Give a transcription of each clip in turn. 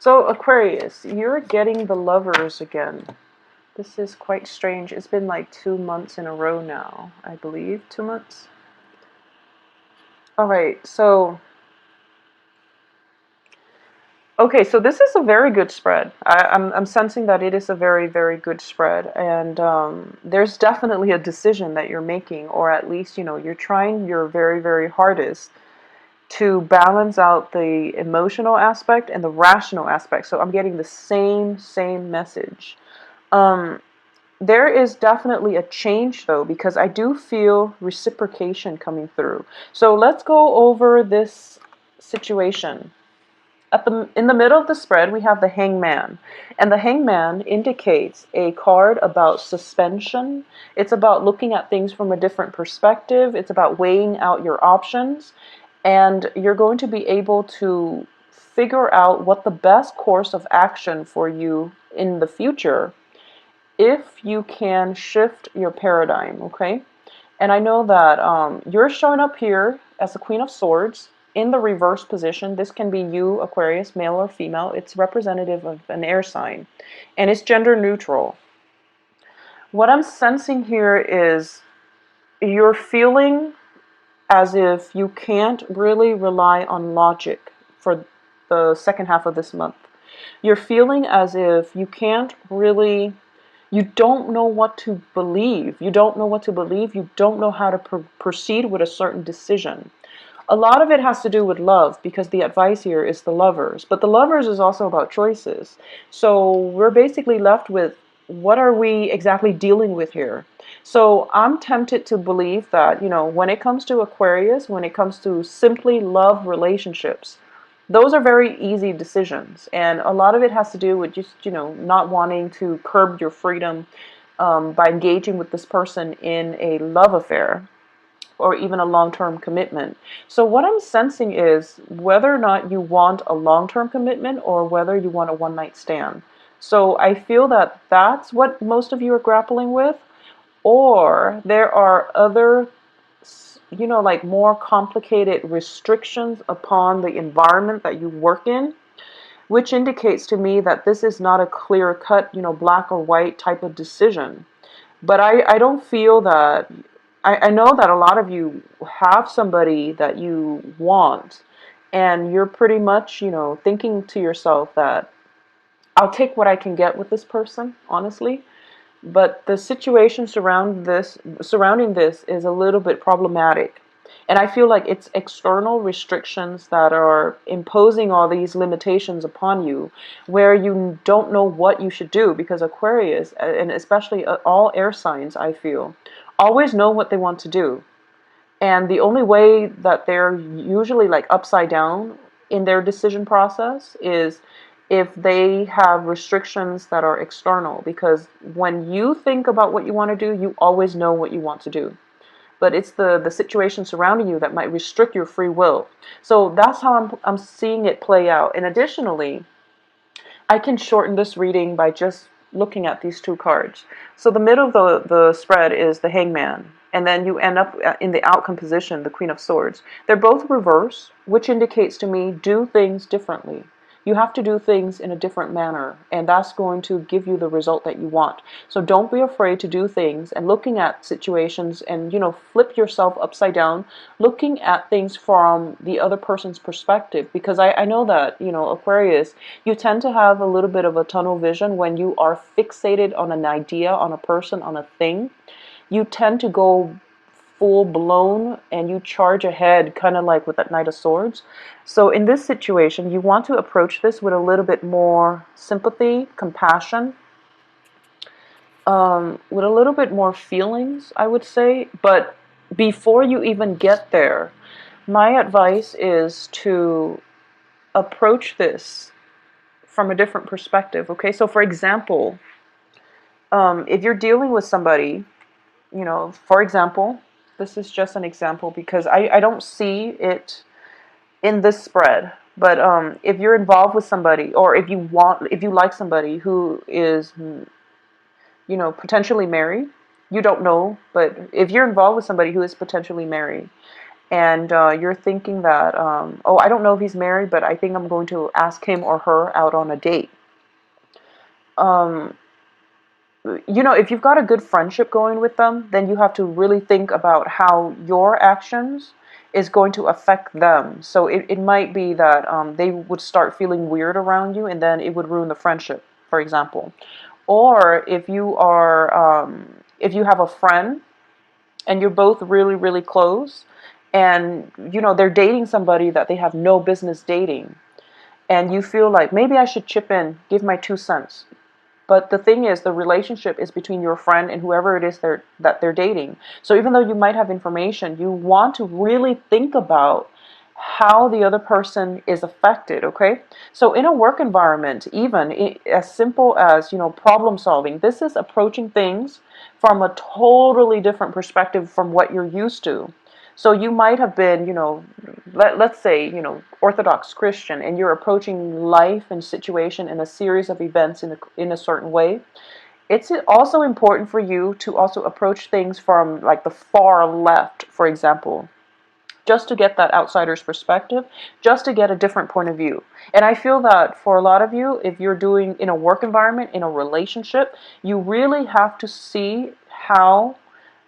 So Aquarius, you're getting the Lovers again. This is quite strange. It's been like 2 months in a row now, I believe. 2 months? All right, so okay, so this is a very good spread. I'm sensing that it is a very, very good spread, and there's definitely a decision that you're making, or at least, you're trying your very, very hardest to balance out the emotional aspect and the rational aspect. So I'm getting the same message. Um, there is definitely a change though, because I do feel reciprocation coming through. So let's go over this situation. In the middle of the spread, we have the Hangman, and the Hangman indicates a card about suspension. It's about looking at things from a different perspective. It's about weighing out your options, and you're going to be able to figure out what the best course of action for you in the future if you can shift your paradigm, okay? And I know that you're showing up here as the Queen of Swords in the reverse position. This can be you, Aquarius, male or female. It's representative of an air sign, and it's gender neutral. What I'm sensing here is you're feeling as if you can't really rely on logic for the second half of this month. You're feeling as if you can't really, you don't know what to believe. You don't know what to believe. You don't know how to proceed with a certain decision. A lot of it has to do with love, because the advice here is the Lovers. But the Lovers is also about choices. So we're basically left with, what are we exactly dealing with here? So I'm tempted to believe that, when it comes to Aquarius, when it comes to simply love relationships, those are very easy decisions. And a lot of it has to do with just, not wanting to curb your freedom by engaging with this person in a love affair or even a long-term commitment. So what I'm sensing is whether or not you want a long-term commitment or whether you want a one-night stand. So I feel that that's what most of you are grappling with, or there are other, like more complicated restrictions upon the environment that you work in, which indicates to me that this is not a clear-cut, black or white type of decision. But I don't feel that, I know that a lot of you have somebody that you want, and you're pretty much, thinking to yourself that I'll take what I can get with this person, honestly. But the situation surrounding this is a little bit problematic. And I feel like it's external restrictions that are imposing all these limitations upon you, where you don't know what you should do, because Aquarius, and especially all air signs, I feel, always know what they want to do. And the only way that they're usually like upside down in their decision process is if they have restrictions that are external. Because when you think about what you want to do, you always know what you want to do. But it's the situation surrounding you that might restrict your free will. So that's how I'm seeing it play out. And additionally, I can shorten this reading by just looking at these two cards. So the middle of the spread is the Hangman, and then you end up in the outcome position, the Queen of Swords. They're both reverse, which indicates to me do things differently. You have to do things in a different manner, and that's going to give you the result that you want. So don't be afraid to do things and looking at situations and, flip yourself upside down, looking at things from the other person's perspective. Because I know that, Aquarius, you tend to have a little bit of a tunnel vision when you are fixated on an idea, on a person, on a thing. You tend to go full blown and you charge ahead, kind of like with that Knight of Swords. So in this situation, you want to approach this with a little bit more sympathy, compassion, with a little bit more feelings, I would say. But before you even get there, my advice is to approach this from a different perspective. Okay, so for example, if you're dealing with somebody, for example, this is just an example because I don't see it in this spread. But if you're involved with somebody, or if you like somebody who is, potentially married, you don't know, but if you're involved with somebody who is potentially married, and you're thinking that, oh, I don't know if he's married, but I think I'm going to ask him or her out on a date. Um, if you've got a good friendship going with them, then you have to really think about how your actions is going to affect them. So it might be that they would start feeling weird around you, and then it would ruin the friendship, for example. Or if you have a friend and you're both really, really close, and they're dating somebody that they have no business dating, and you feel like maybe I should chip in, give my 2 cents. But the thing is, the relationship is between your friend and whoever it is that they're dating. So even though you might have information, you want to really think about how the other person is affected, okay? So in a work environment, even as simple as, problem solving, this is approaching things from a totally different perspective from what you're used to. So you might have been, let's say, Orthodox Christian, and you're approaching life and situation in a series of events in a certain way. It's also important for you to also approach things from like the far left, for example, just to get that outsider's perspective, just to get a different point of view. And I feel that for a lot of you, if you're doing in a work environment, in a relationship, you really have to see how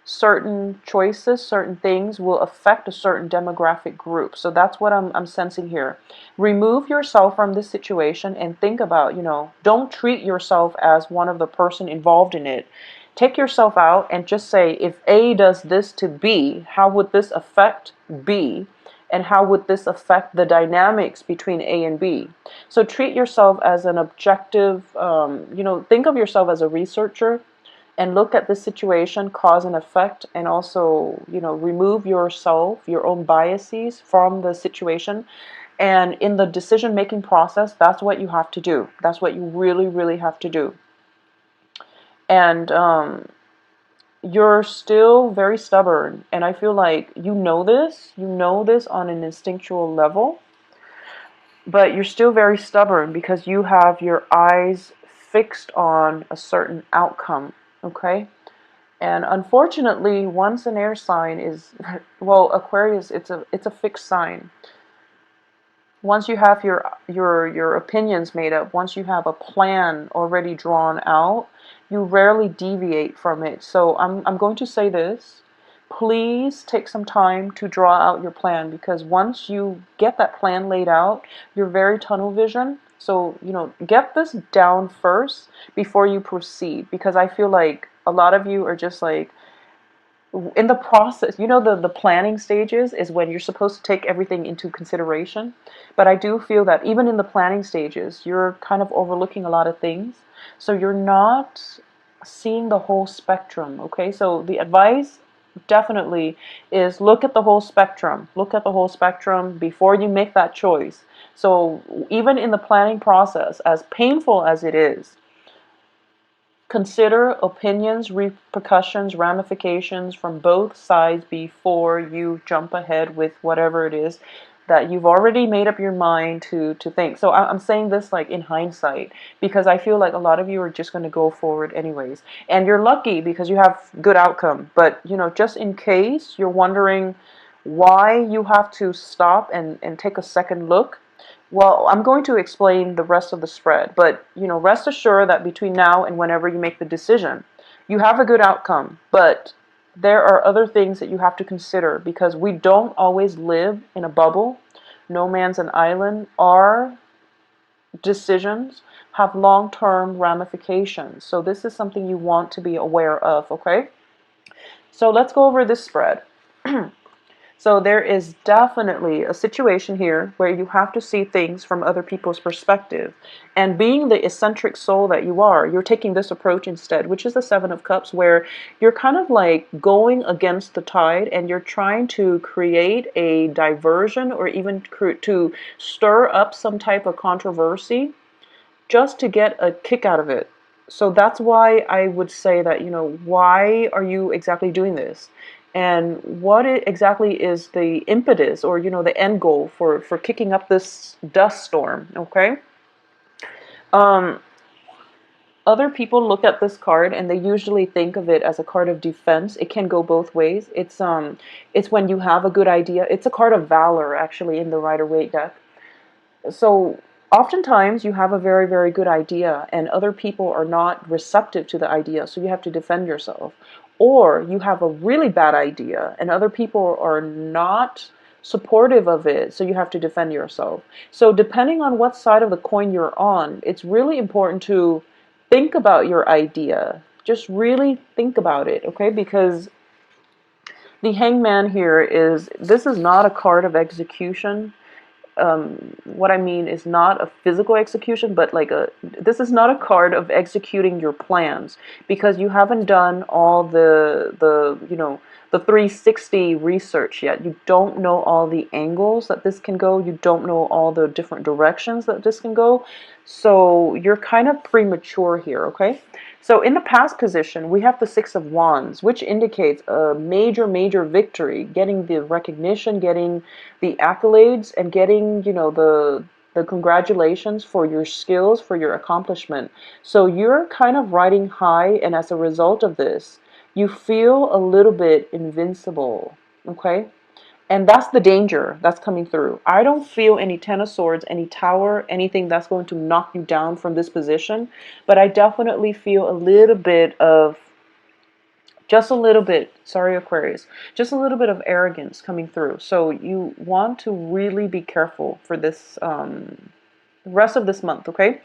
certain choices, certain things will affect a certain demographic group. So that's what I'm sensing here. Remove yourself from this situation and think about, don't treat yourself as one of the person involved in it. Take yourself out and just say, if A does this to B, how would this affect B? And how would this affect the dynamics between A and B? So treat yourself as an objective, think of yourself as a researcher and look at the situation, cause and effect, and also, remove yourself, your own biases from the situation. And in the decision-making process, that's what you have to do. That's what you really, really have to do. And you're still very stubborn, and I feel like you know this on an instinctual level, but you're still very stubborn because you have your eyes fixed on a certain outcome, okay? And unfortunately, once an air sign is, well, Aquarius, it's a fixed sign. Once you have your opinions made up, once you have a plan already drawn out, you rarely deviate from it. So I'm going to say this. Please take some time to draw out your plan, because once you get that plan laid out, you're very tunnel vision. So, get this down first before you proceed, because I feel like a lot of you are just like, in the process, the planning stages is when you're supposed to take everything into consideration. But I do feel that even in the planning stages, you're kind of overlooking a lot of things. So you're not seeing the whole spectrum, okay? So the advice definitely is look at the whole spectrum. Look at the whole spectrum before you make that choice. So even in the planning process, as painful as it is, consider opinions, repercussions, ramifications from both sides before you jump ahead with whatever it is that you've already made up your mind to think. So I'm saying this like in hindsight, because I feel like a lot of you are just going to go forward anyways. And you're lucky because you have good outcome. But, just in case you're wondering why you have to stop and take a second look, well, I'm going to explain the rest of the spread, but rest assured that between now and whenever you make the decision, you have a good outcome. But there are other things that you have to consider, because we don't always live in a bubble. No man's an island. Our decisions have long-term ramifications. So this is something you want to be aware of, okay? So let's go over this spread. So there is definitely a situation here where you have to see things from other people's perspective. And being the eccentric soul that you are, you're taking this approach instead, which is the Seven of Cups, where you're kind of like going against the tide and you're trying to create a diversion, or even to stir up some type of controversy just to get a kick out of it. So that's why I would say that, why are you exactly doing this? And what exactly is the impetus, or, the end goal for kicking up this dust storm, okay? Um, Other people look at this card and they usually think of it as a card of defense. It can go both ways. It's when you have a good idea. It's a card of valor actually in the Rider-Waite deck. So oftentimes you have a very, very good idea and other people are not receptive to the idea, so you have to defend yourself. Or you have a really bad idea and other people are not supportive of it, so you have to defend yourself. So depending on what side of the coin you're on, it's really important to think about your idea. Just really think about it, okay? Because the Hangman here this is not a card of execution. What I mean is not a physical execution, but this is not a card of executing your plans, because you haven't done all the 360 research yet. You don't know all the angles that this can go. You don't know all the different directions that this can go. So you're kind of premature here, okay? So in the past position, we have the Six of Wands, which indicates a major, major victory, getting the recognition, getting the accolades, and getting, the congratulations for your skills, for your accomplishment. So you're kind of riding high, and as a result of this, you feel a little bit invincible, okay? And that's the danger that's coming through. I don't feel any Ten of Swords, any Tower, anything that's going to knock you down from this position. But I definitely feel a little bit of, just a little bit, sorry Aquarius, just a little bit of arrogance coming through. So you want to really be careful for this rest of this month, okay?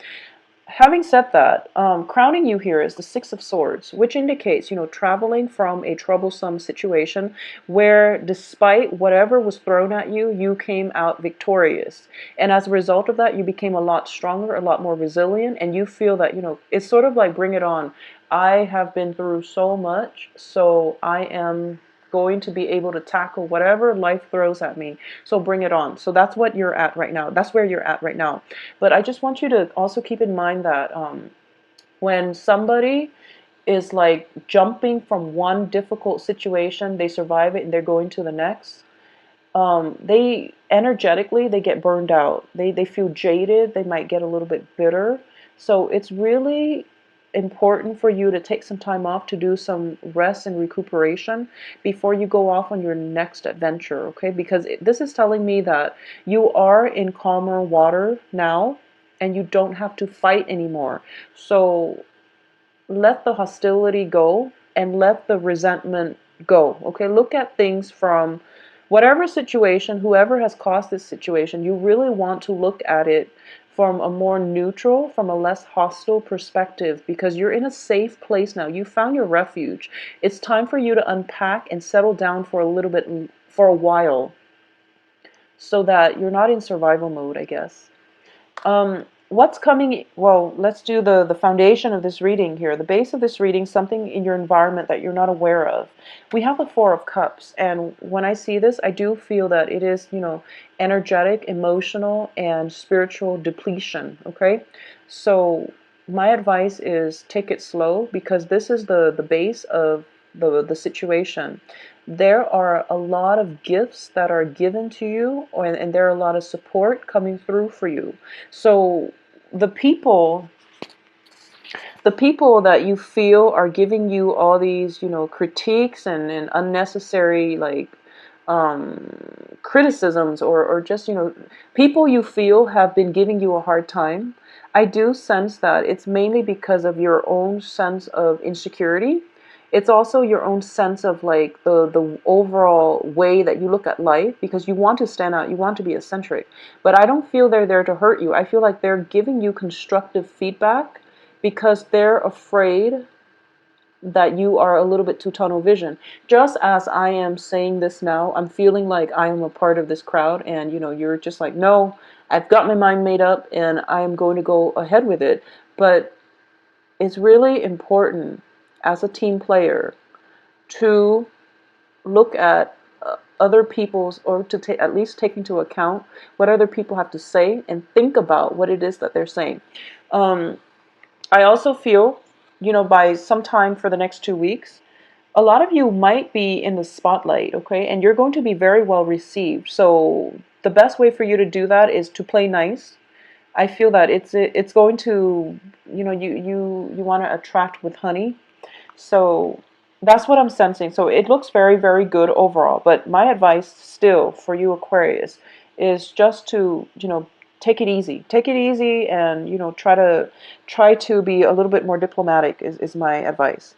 Having said that, crowning you here is the Six of Swords, which indicates, traveling from a troublesome situation where despite whatever was thrown at you, you came out victorious. And as a result of that, you became a lot stronger, a lot more resilient, and you feel that, it's sort of like, bring it on. I have been through so much, so I am going to be able to tackle whatever life throws at me. So bring it on. So that's what you're at right now. That's where you're at right now. But I just want you to also keep in mind that when somebody is like jumping from one difficult situation, they survive it and they're going to the next. They energetically, they get burned out. They feel jaded. They might get a little bit bitter. So it's really important for you to take some time off to do some rest and recuperation before you go off on your next adventure, okay? Because this is telling me that you are in calmer water now and you don't have to fight anymore. So let the hostility go and let the resentment go, okay? Look at things from whatever situation, whoever has caused this situation, you really want to look at it from a more neutral, from a less hostile perspective, because you're in a safe place now. You found your refuge. It's time for you to unpack and settle down for a little bit, for a while, so that you're not in survival mode, I guess. What's coming? Well, let's do the foundation of this reading here. The base of this reading, something in your environment that you're not aware of. We have the Four of Cups, and when I see this, I do feel that it is, energetic, emotional, and spiritual depletion, okay? So my advice is take it slow, because this is the base of the situation. There are a lot of gifts that are given to you, and there are a lot of support coming through for you. So the people that you feel are giving you all these, critiques and unnecessary, like, criticisms, or just, people you feel have been giving you a hard time. I do sense that it's mainly because of your own sense of insecurity. It's also your own sense of like the overall way that you look at life, because you want to stand out, you want to be eccentric. But I don't feel they're there to hurt you. I feel like they're giving you constructive feedback because they're afraid that you are a little bit too tunnel vision. Just as I am saying this now, I'm feeling like I am a part of this crowd, and you're just like, no, I've got my mind made up and I am going to go ahead with it. But it's really important as a team player to look at other people's, or to at least take into account what other people have to say and think about what it is that they're saying. I also feel, by sometime for the next 2 weeks, a lot of you might be in the spotlight, okay? And you're going to be very well received. So the best way for you to do that is to play nice. I feel that it's going to, you want to attract with honey. So that's what I'm sensing. So it looks very, very good overall. But my advice still for you, Aquarius, is just to, take it easy. Take it easy and, try to be a little bit more diplomatic is my advice.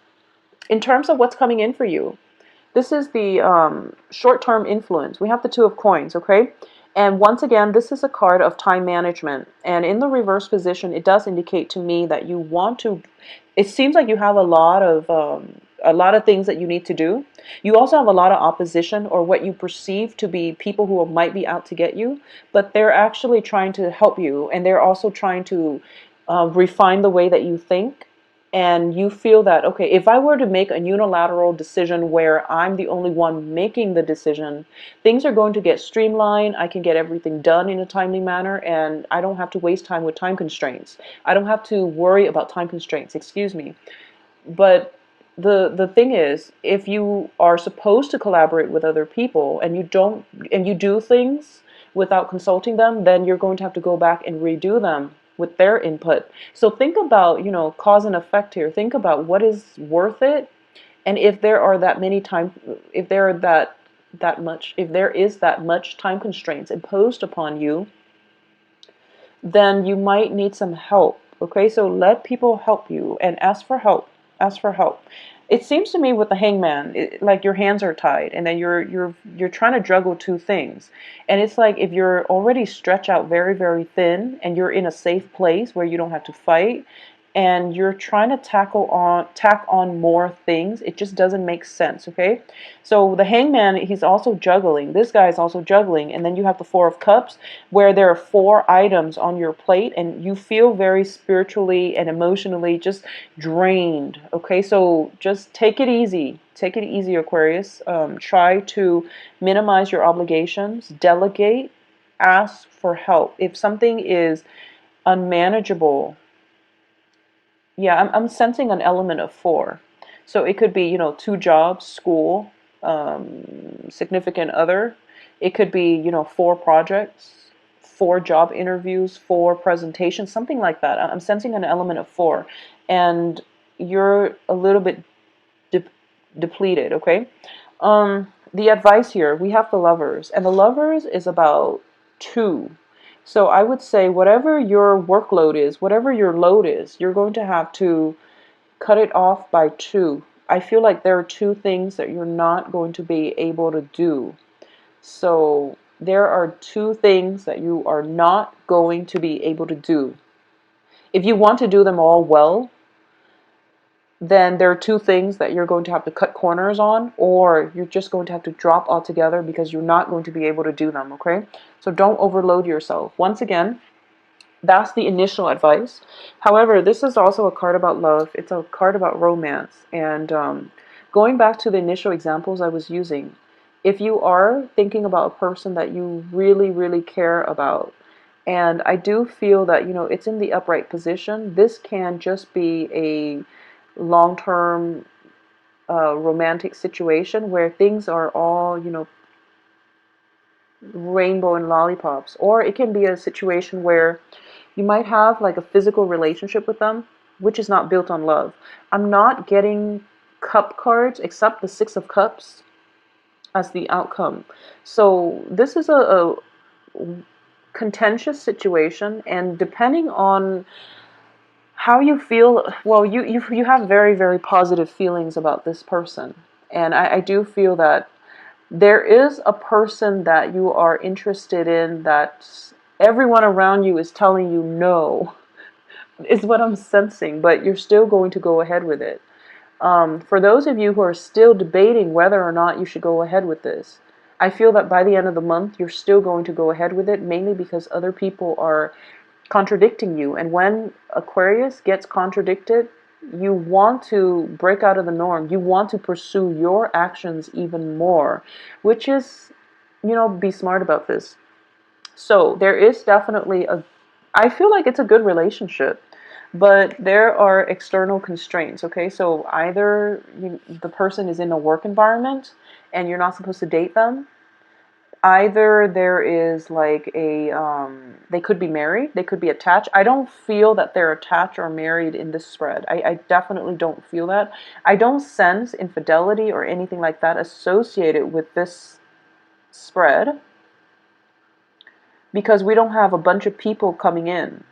In terms of what's coming in for you, this is the short-term influence. We have the Two of Coins, okay? And once again, this is a card of time management. And in the reverse position, it does indicate to me that you want to. It seems like you have a lot of things that you need to do. You also have a lot of opposition, or what you perceive to be people who might be out to get you, but they're actually trying to help you, and they're also trying to refine the way that you think. And you feel that, okay, if I were to make a unilateral decision where I'm the only one making the decision, things are going to get streamlined. I can get everything done in a timely manner, and I don't have to waste time with time constraints. I don't have to worry about time constraints, excuse me. But the thing is, if you are supposed to collaborate with other people and you do things without consulting them, then you're going to have to go back and redo them with their input. So think about, cause and effect here. Think about what is worth it, and if there are that many time, if there are that much, if there is that much time constraints imposed upon you, then you might need some help. Okay, so let people help you and ask for help. Ask for help. It seems to me with the hangman, like your hands are tied, and then you're trying to juggle two things. And it's like if you're already stretched out very, very thin, and you're in a safe place where you don't have to fight, and you're trying to tack on more things, it just doesn't make sense. Okay, so the hangman, he's also juggling. This guy is also juggling, and then you have the Four of Cups, where there are four items on your plate, and you feel very spiritually and emotionally just drained. Okay, so just take it easy. Take it easy, Aquarius. Try to minimize your obligations, delegate, ask for help. If something is unmanageable, yeah, I'm sensing an element of four. So it could be, two jobs, school, significant other. It could be, four projects, four job interviews, four presentations, something like that. I'm sensing an element of four. And you're a little bit de depleted, okay? The advice here, we have the Lovers, and the Lovers is about two. So I would say whatever your workload is, whatever your load is, you're going to have to cut it off by two. I feel like there are two things that you're not going to be able to do. So there are two things that you are not going to be able to do. If you want to do them all well, then there are two things that you're going to have to cut corners on, or you're just going to have to drop altogether because you're not going to be able to do them, okay? So don't overload yourself. Once again, that's the initial advice. However, this is also a card about love. It's a card about romance. And going back to the initial examples I was using, if you are thinking about a person that you really, really care about, and I do feel that, it's in the upright position, this can just be a long-term romantic situation where things are all, rainbow and lollipops. Or it can be a situation where you might have like a physical relationship with them, which is not built on love. I'm not getting cup cards except the Six of Cups as the outcome. So this is a contentious situation, and depending on how you feel, well, you have very, very positive feelings about this person. And I do feel that there is a person that you are interested in that everyone around you is telling you no, is what I'm sensing, but you're still going to go ahead with it. For those of you who are still debating whether or not you should go ahead with this, I feel that by the end of the month, you're still going to go ahead with it, mainly because other people are contradicting you. And when Aquarius gets contradicted, you want to break out of the norm. You want to pursue your actions even more, which is, be smart about this. So there is definitely I feel like it's a good relationship, but there are external constraints, okay? So either the person is in a work environment and you're not supposed to date them, Either there is like a they could be married, they could be attached. I don't feel that they're attached or married in this spread. I definitely don't feel that. I don't sense infidelity or anything like that associated with this spread, because we don't have a bunch of people coming in.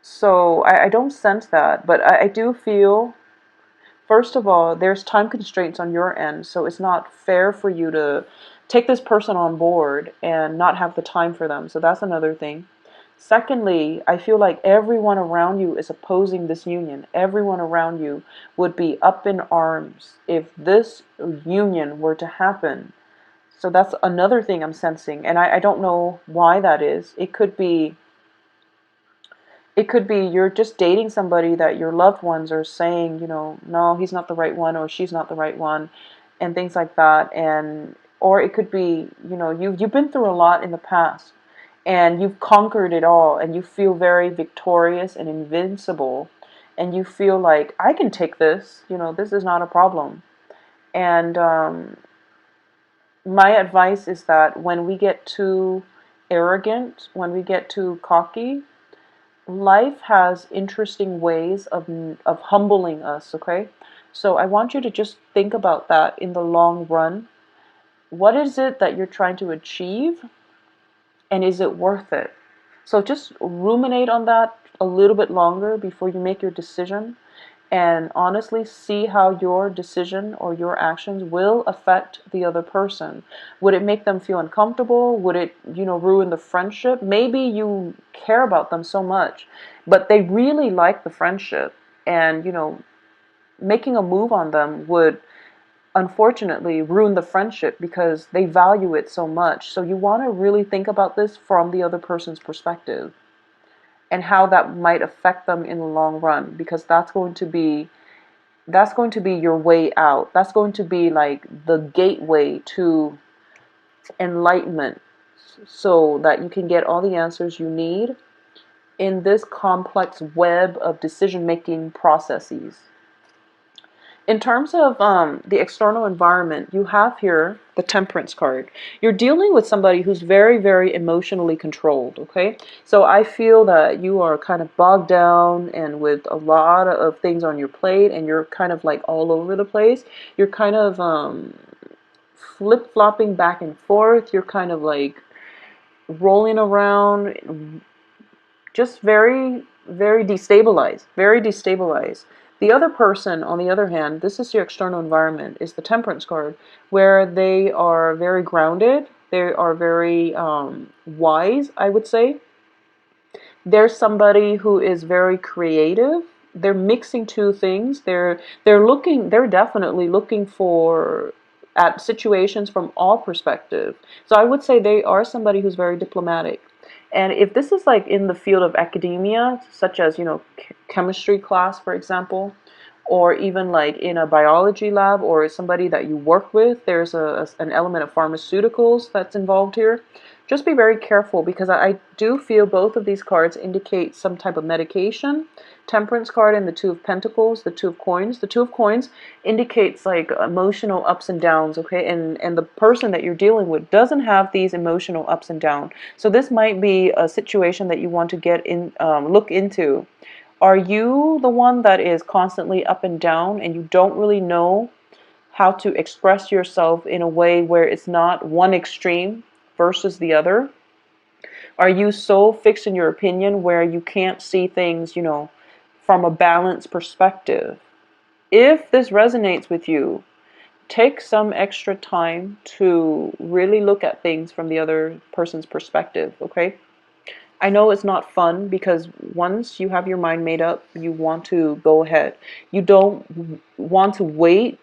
So I don't sense that, but I do feel, first of all, there's time constraints on your end, so it's not fair for you to take this person on board and not have the time for them. So that's another thing. Secondly, I feel like everyone around you is opposing this union. Everyone around you would be up in arms if this union were to happen. So that's another thing I'm sensing. And I don't know why that is. It could be you're just dating somebody that your loved ones are saying, no, he's not the right one or she's not the right one, and things like that. And or it could be, you've been through a lot in the past and you've conquered it all and you feel very victorious and invincible, and you feel like I can take this, this is not a problem. And my advice is that when we get too arrogant, when we get too cocky, life has interesting ways of humbling us, okay? So I want you to just think about that in the long run. What is it that you're trying to achieve, and is it worth it? So just ruminate on that a little bit longer before you make your decision, and honestly see how your decision or your actions will affect the other person. Would it make them feel uncomfortable? Would it, ruin the friendship? Maybe you care about them so much, but they really like the friendship, and, making a move on them would unfortunately ruin the friendship because they value it so much. So you want to really think about this from the other person's perspective and how that might affect them in the long run, because that's going to be your way out. That's going to be like the gateway to enlightenment, so that you can get all the answers you need in this complex web of decision-making processes. In terms of the external environment, you have here the Temperance card. You're dealing with somebody who's very, very emotionally controlled, okay? So I feel that you are kind of bogged down and with a lot of things on your plate, and you're kind of like all over the place. You're kind of flip-flopping back and forth. You're kind of like rolling around, just very, very destabilized, very destabilized. The other person, on the other hand, this is your external environment, is the Temperance card, where they are very grounded, they are very wise, I would say. There's somebody who is very creative. They're mixing two things. They're definitely looking for at situations from all perspectives. So I would say they are somebody who's very diplomatic. And if this is like in the field of academia, such as, chemistry class, for example, or even like in a biology lab, or somebody that you work with, there's an element of pharmaceuticals that's involved here. Just be very careful, because I do feel both of these cards indicate some type of medication. Temperance card and the Two of Pentacles, the Two of Coins. The Two of Coins indicates like emotional ups and downs, okay? And the person that you're dealing with doesn't have these emotional ups and downs. So this might be a situation that you want to look into. Are you the one that is constantly up and down, and you don't really know how to express yourself in a way where it's not one extreme versus the other? Are you so fixed in your opinion where you can't see things, from a balanced perspective? If this resonates with you, take some extra time to really look at things from the other person's perspective, okay? I know it's not fun, because once you have your mind made up, you want to go ahead. You don't want to wait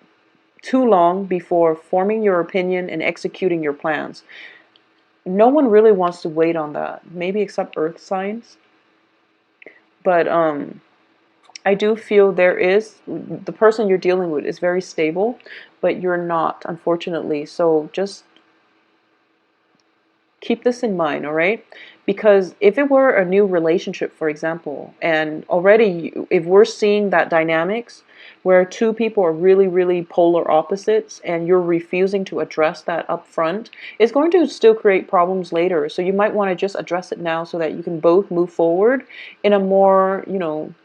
too long before forming your opinion and executing your plans. No one really wants to wait on that, maybe except earth signs. But I do feel the person you're dealing with is very stable, but you're not, unfortunately. So just keep this in mind, all right? Because if it were a new relationship, for example, and already if we're seeing that dynamics, where two people are really, really polar opposites and you're refusing to address that up front, it's going to still create problems later. So you might want to just address it now so that you can both move forward in a more,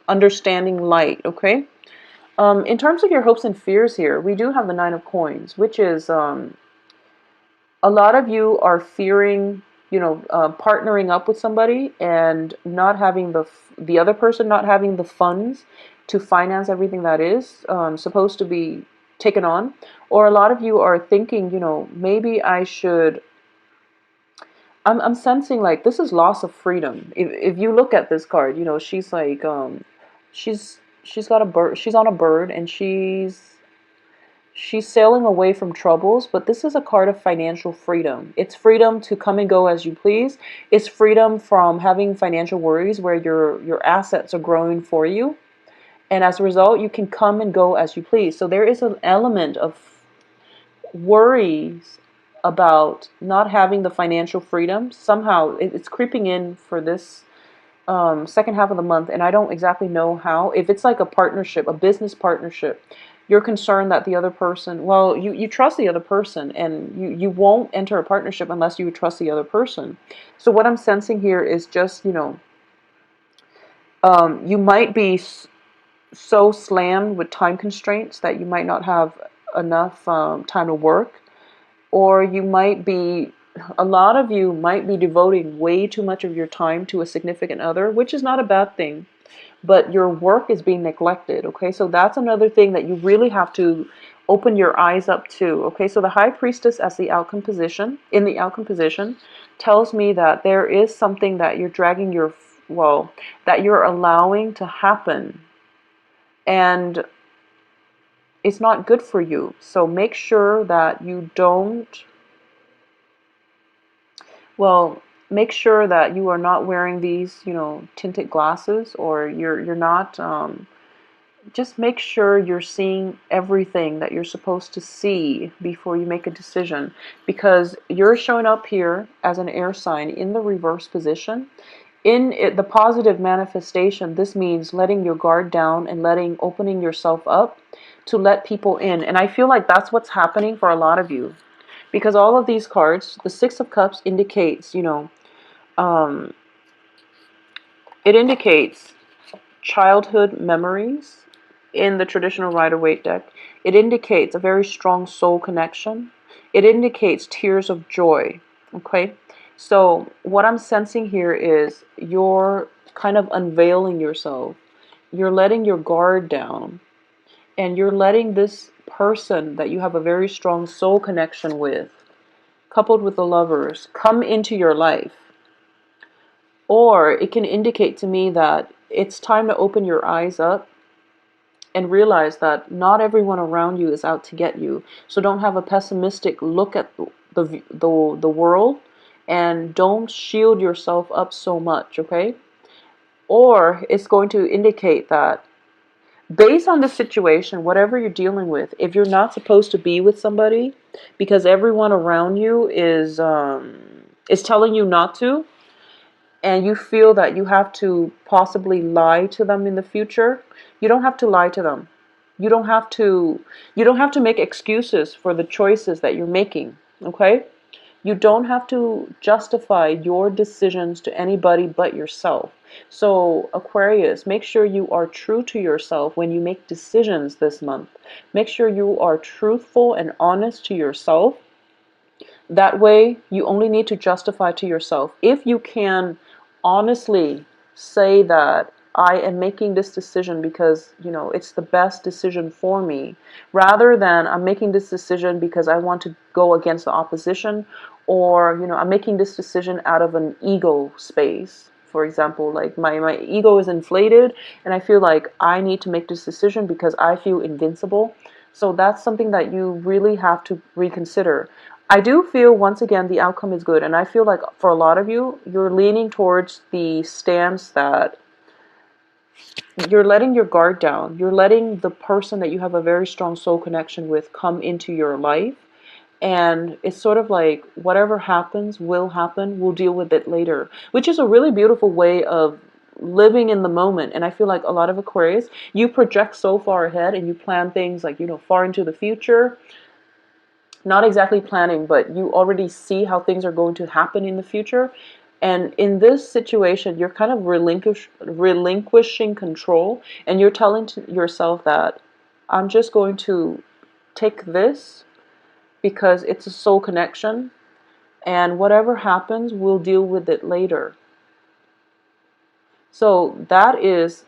understanding light, okay? In terms of your hopes and fears here, we do have the Nine of Coins, which is a lot of you are fearing, partnering up with somebody and not having the other person not having the funds to finance everything that is supposed to be taken on. Or a lot of you are thinking, maybe I should. I'm sensing like this is loss of freedom. If you look at this card, she's like she's got a bird. She's on a bird and she's sailing away from troubles, but this is a card of financial freedom. It's freedom to come and go as you please. It's freedom from having financial worries where your assets are growing for you. And as a result, you can come and go as you please. So there is an element of worries about not having the financial freedom. Somehow it's creeping in for this second half of the month, and I don't exactly know how. If it's like a partnership, a business partnership, you're concerned that the other person, well, you trust the other person, and you won't enter a partnership unless you trust the other person. So what I'm sensing here is just, you might be so slammed with time constraints that you might not have enough time to work, or you might be, a lot of you might be devoting way too much of your time to a significant other, which is not a bad thing, but your work is being neglected, okay? So that's another thing that you really have to open your eyes up to, okay? So the High Priestess as the outcome position, in the outcome position, tells me that there is something that you're dragging that you're allowing to happen, and it's not good for you. So make sure that you don't, make sure that you are not wearing these, tinted glasses, or you're not, just make sure you're seeing everything that you're supposed to see before you make a decision, because you're showing up here as an air sign in the reverse position. In the positive manifestation, this means letting your guard down and opening yourself up to let people in. And I feel like that's what's happening for a lot of you, because all of these cards, the Six of Cups indicates, um, it indicates childhood memories in the traditional Rider-Waite deck. It indicates a very strong soul connection. It indicates tears of joy, okay? So what I'm sensing here is you're kind of unveiling yourself. You're letting your guard down, and you're letting this person that you have a very strong soul connection with, coupled with the Lovers, come into your life. Or it can indicate to me that it's time to open your eyes up and realize that not everyone around you is out to get you. So don't have a pessimistic look at the world, and don't shield yourself up so much, okay? Or it's going to indicate that based on the situation, whatever you're dealing with, if you're not supposed to be with somebody because everyone around you is telling you not to, and you feel that you have to possibly lie to them in the future, you don't have to lie to them. You don't have to make excuses for the choices that you're making, okay? You don't have to justify your decisions to anybody but yourself. So, Aquarius, make sure you are true to yourself when you make decisions this month. Make sure you are truthful and honest to yourself. That way, you only need to justify to yourself. If you can honestly say that I am making this decision because, it's the best decision for me, rather than I'm making this decision because I want to go against the opposition, or, I'm making this decision out of an ego space. For example, like my ego is inflated and I feel like I need to make this decision because I feel invincible. So that's something that you really have to reconsider. I do feel, once again, the outcome is good. And I feel like for a lot of you, you're leaning towards the stance that you're letting your guard down. You're letting the person that you have a very strong soul connection with come into your life. And it's sort of like, whatever happens will happen. We'll deal with it later. Which is a really beautiful way of living in the moment. And I feel like a lot of Aquarius, you project so far ahead and you plan things like, far into the future. Not exactly planning, but you already see how things are going to happen in the future. And in this situation, you're kind of relinquishing control, and you're telling to yourself that I'm just going to take this because it's a soul connection, and whatever happens, we'll deal with it later. So that is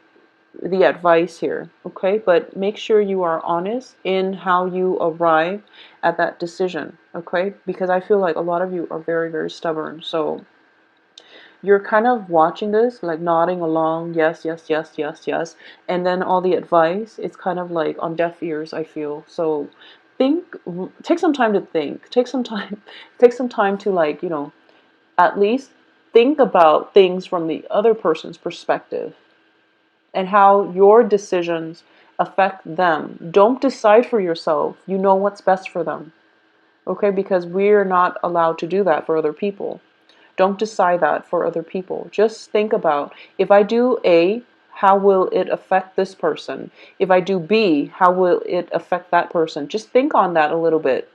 the advice here, okay? But make sure you are honest in how you arrive at that decision, okay? Because I feel like a lot of you are very, very stubborn. So you're kind of watching this, like nodding along, yes, yes, yes, yes, yes. And then all the advice, it's kind of like on deaf ears, I feel. So think, take some time to think. Take some time, take some time to like, at least think about things from the other person's perspective and how your decisions affect them. Don't decide for yourself. You know what's best for them. Okay? Because we're not allowed to do that for other people. Don't decide that for other people. Just think about, if I do A, how will it affect this person? If I do B, how will it affect that person? Just think on that a little bit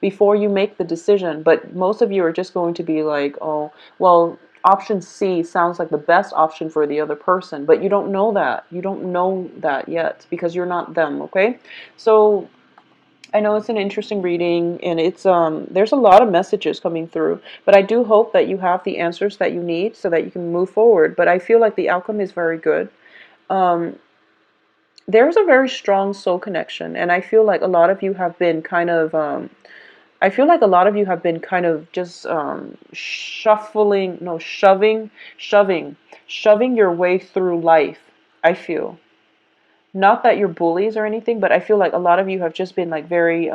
before you make the decision. But most of you are just going to be like, oh, well, option C sounds like the best option for the other person, but you don't know that. You don't know that yet because you're not them, okay? So I know it's an interesting reading, and it's there's a lot of messages coming through, but I do hope that you have the answers that you need so that you can move forward. But I feel like the outcome is very good. Um, there's a very strong soul connection, and I feel like a lot of you have been kind of I feel like a lot of you have been kind of just shuffling, no, shoving your way through life. I feel. Not that you're bullies or anything, but I feel like a lot of you have just been like very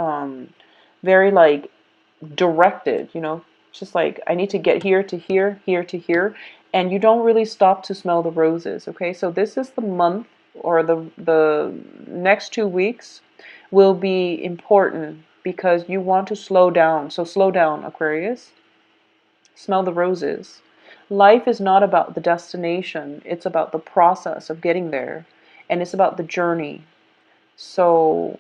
like directed, just like I need to get here to here, here to here, and you don't really stop to smell the roses, okay? So this is the month, or the next 2 weeks will be important because you want to slow down. So slow down, Aquarius. Smell the roses. Life is not about the destination, it's about the process of getting there, and it's about the journey. So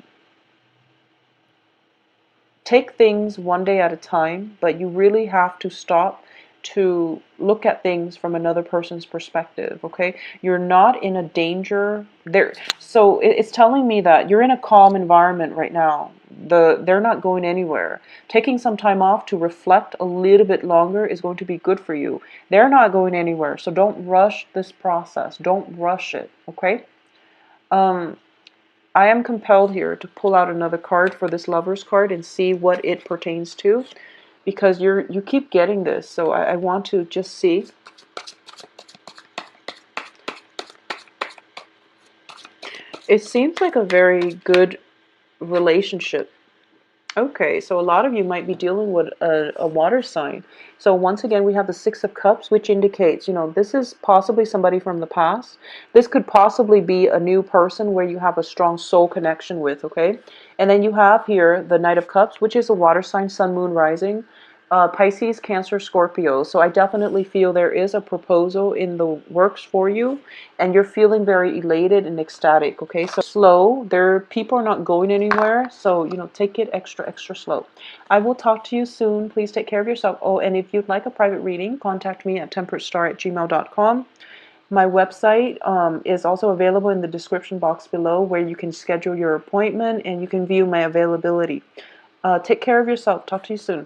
take things one day at a time, but you really have to stop to look at things from another person's perspective, okay? You're not in a danger there. So it's telling me that you're in a calm environment right now. They're not going anywhere. Taking some time off to reflect a little bit longer is going to be good for you. They're not going anywhere, so don't rush this process. Don't rush it, okay? I am compelled here to pull out another card for this Lover's card and see what it pertains to, because you keep getting this, so I want to just see. It seems like a very good relationship. Okay, so a lot of you might be dealing with a water sign. So once again, we have the Six of Cups, which indicates, this is possibly somebody from the past. This could possibly be a new person where you have a strong soul connection with, okay? And then you have here the Knight of Cups, which is a water sign, Sun, Moon, Rising. Pisces, Cancer, Scorpio. So I definitely feel there is a proposal in the works for you, and you're feeling very elated and ecstatic, okay? So slow. People are not going anywhere, so, take it extra, extra slow. I will talk to you soon. Please take care of yourself. Oh, and if you'd like a private reading, contact me at temperatestar@gmail.com. My website is also available in the description box below, where you can schedule your appointment and you can view my availability. Take care of yourself. Talk to you soon.